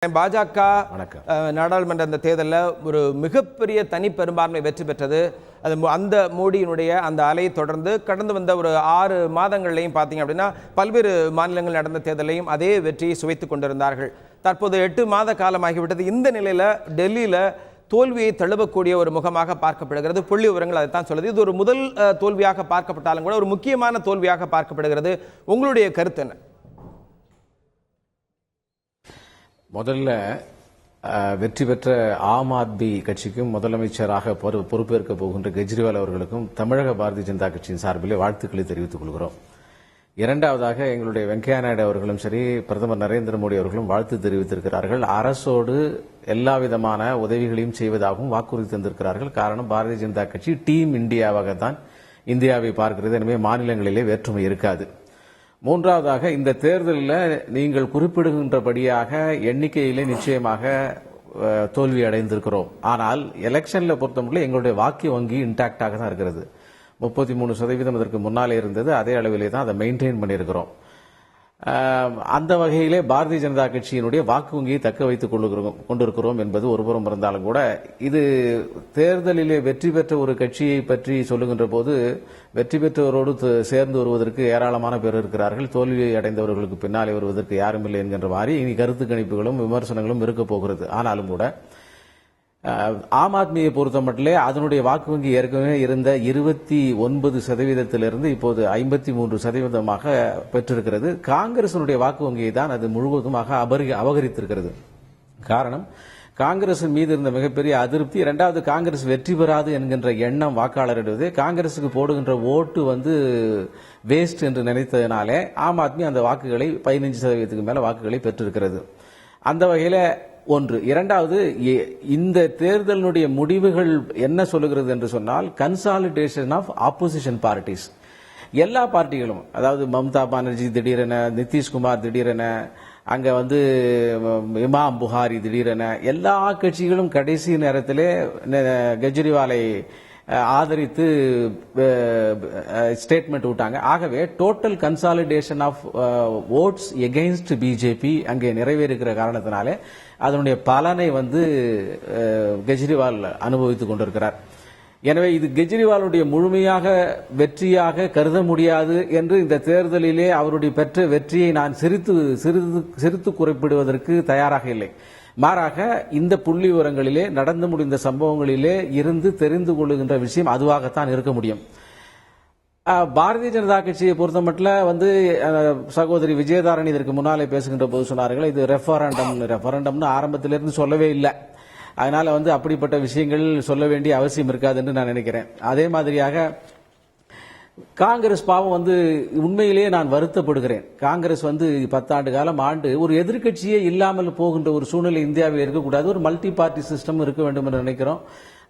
பாஜக நாடாளுமன்ற அந்த தேர்தலில் ஒரு மிகப்பெரிய தனி பெரும்பான்மை வெற்றி பெற்றது. அது அந்த மோடியினுடைய அந்த அலையை தொடர்ந்து கடந்து வந்த ஒரு 6 மாதங்கள்லையும் பார்த்தீங்க அப்படின்னா பல்வேறு மாநிலங்கள் நடந்த தேர்தலையும் அதே வெற்றியை சுவைத்துக் கொண்டிருந்தார்கள். தற்போது 8 மாத காலமாகிவிட்டது. இந்த நிலையில் டெல்லியில் தோல்வியை தழுவக்கூடிய ஒரு முகமாக பார்க்கப்படுகிறது. புள்ளி விவரங்கள் அதை தான் சொல்லுது. இது ஒரு முதல் தோல்வியாக பார்க்கப்பட்டாலும் கூட ஒரு முக்கியமான தோல்வியாக பார்க்கப்படுகிறது. உங்களுடைய கருத்து என்ன? முதல்ல வெற்றி பெற்ற ஆம் ஆத்மி கட்சிக்கும் முதலமைச்சராக பொறுப்பேற்க போகின்ற கெஜ்ரிவால் அவர்களுக்கும் தமிழக பாரதிய ஜனதா கட்சியின் சார்பிலே வாழ்த்துக்களை தெரிவித்துக் கொள்கிறோம். இரண்டாவதாக எங்களுடைய வெங்கையா நாயுடு அவர்களும் சரி, பிரதமர் நரேந்திர மோடி அவர்களும் வாழ்த்து தெரிவித்திருக்கிறார்கள். அரசோடு எல்லா விதமான உதவிகளையும் செய்வதாகவும் வாக்குறுதி தந்திருக்கிறார்கள். காரணம், பாரதிய ஜனதா கட்சி டீம் இந்தியாவாகத்தான் இந்தியாவை பார்க்கிறது. எனவே மாநிலங்களிலே வேற்றுமை இருக்காது. மூன்றாவதாக, இந்த தேர்தலில் நீங்கள் குறிப்பிடுகின்றபடியாக எண்ணிக்கையிலே நிச்சயமாக தோல்வி அடைந்திருக்கிறோம். ஆனால் எலெக்ஷன்ல பொறுத்தமட்டில் எங்களுடைய வாக்கு வங்கி இன்டாக்டாக தான் இருக்கிறது. 33% அதற்கு முன்னாலே இருந்தது. அதே அளவிலே தான் அதை மெயின்டைன் பண்ணியிருக்கிறோம். அந்த வகையிலே பாரதிய ஜனதா கட்சியினுடைய வாக்கு வங்கியை தக்க வைத்துக் கொண்டிருக்கிறோம் என்பது ஒருபுறம் இருந்தாலும் கூட, இது தேர்தலிலே வெற்றி பெற்ற ஒரு கட்சியை பற்றி சொல்லுகின்ற போது வெற்றி பெற்றவரோடு சேர்ந்து வருவதற்கு ஏராளமான பேர் இருக்கிறார்கள். தோல்வி அடைந்தவர்களுக்கு பின்னாலே வருவதற்கு யாரும் இல்லை என்கின்ற மாதிரி இனி கருத்து கணிப்புகளும் விமர்சனங்களும் இருக்க போகிறது. ஆனாலும் கூட ஆம் ஆத்மியை பொறுத்த மட்டிலே அதனுடைய வாக்கு வங்கி ஏற்கனவே இருந்த 29% இப்போது 53% பெற்றிருக்கிறது. காங்கிரசினுடைய வாக்கு வங்கியை தான் அது முழுவதுமாக அபகரித்திருக்கிறது. காரணம், காங்கிரஸ் மீது இருந்த மிகப்பெரிய அதிருப்தி. இரண்டாவது, காங்கிரஸ் வெற்றி பெறாது என்கின்ற எண்ணம் வாக்காளரிடையே. காங்கிரசுக்கு போடுகின்ற ஓட்டு வேஸ்ட் என்று நினைத்ததினாலே ஆம் ஆத்மி அந்த வாக்குகளை 15% மேல வாக்குகளை பெற்றிருக்கிறது. அந்த வகையில ஒன்று. இரண்டாவது, இந்த தேர்தலினுடைய முடிவுகள் என்ன சொல்லுகிறது என்று சொன்னால், கன்சாலிடேஷன் ஆஃப் ஆப்போசிஷன் பார்ட்டிஸ். எல்லா பார்ட்டிகளும், அதாவது மம்தா பானர்ஜி திடீரென, நிதிஷ்குமார் திடீரென, அங்க இமாம் புகாரி திடீரென, எல்லா கட்சிகளும் கடைசி நேரத்திலே கெஜ்ரிவாலை ஆதரித்து ஸ்டேட்மெண்ட் விட்டாங்க. ஆகவே total consolidation of votes against BJP அங்கே நிறைவேறுகிற காரணத்தினாலே அதனுடைய பலனை கெஜ்ரிவால் அனுபவித்துக் கொண்டிருக்கிறார். எனவே இது கெஜ்ரிவாலுடைய முழுமையாக வெற்றியாக கருத முடியாது என்று இந்த தேர்தலிலே அவருடைய பெற்ற வெற்றியை நான் சிரித்து குறிப்பிடுவதற்கு தயாராக இல்லை. மாறாக இந்த புள்ளி விவரங்களிலே நடந்து முடிந்த சம்பவங்களிலே இருந்து தெரிந்து கொள்ளுகின்ற விஷயம் அதுவாகத்தான் இருக்க முடியும். பாரதிய ஜனதா கட்சியை பொறுத்த மட்டும் சகோதரி விஜயதாரணி இதற்கு முன்னாலே பேசுகின்ற போது சொன்னார்கள், இது ரெஃபரண்டம்னு ஆரம்பத்திலிருந்து சொல்லவே இல்லை. அதனால அப்படிப்பட்ட விஷயங்கள் சொல்ல வேண்டிய அவசியம் இருக்காது என்று நான் நினைக்கிறேன். அதே மாதிரியாக காங்கிரஸ் பாவம் உண்மையிலேயே நான் வருத்தப்படுகிறேன். காங்கிரஸ் 10 ஆண்டு காலம் ஒரு எதிர்க்கட்சியே இல்லாமல் போகின்ற ஒரு சூழ்நிலை இந்தியாவில் இருக்கக்கூடாது. ஒரு மல்டி பார்ட்டி சிஸ்டம் இருக்க வேண்டும் என்று நினைக்கிறோம்.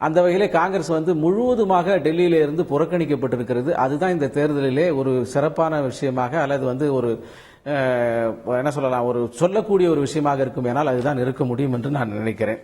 அந்த வகையிலே காங்கிரஸ் முழுவதுமாக டெல்லியில இருந்து புறக்கணிக்கப்பட்டிருக்கிறது. அதுதான் இந்த தேர்தலிலே ஒரு சிறப்பான விஷயமாக, அல்லது ஒரு என்ன சொல்லலாம், ஒரு சொல்லக்கூடிய ஒரு விஷயமாக இருக்கும். ஏனால் அதுதான் இருக்க முடியும் என்று நான் நினைக்கிறேன்.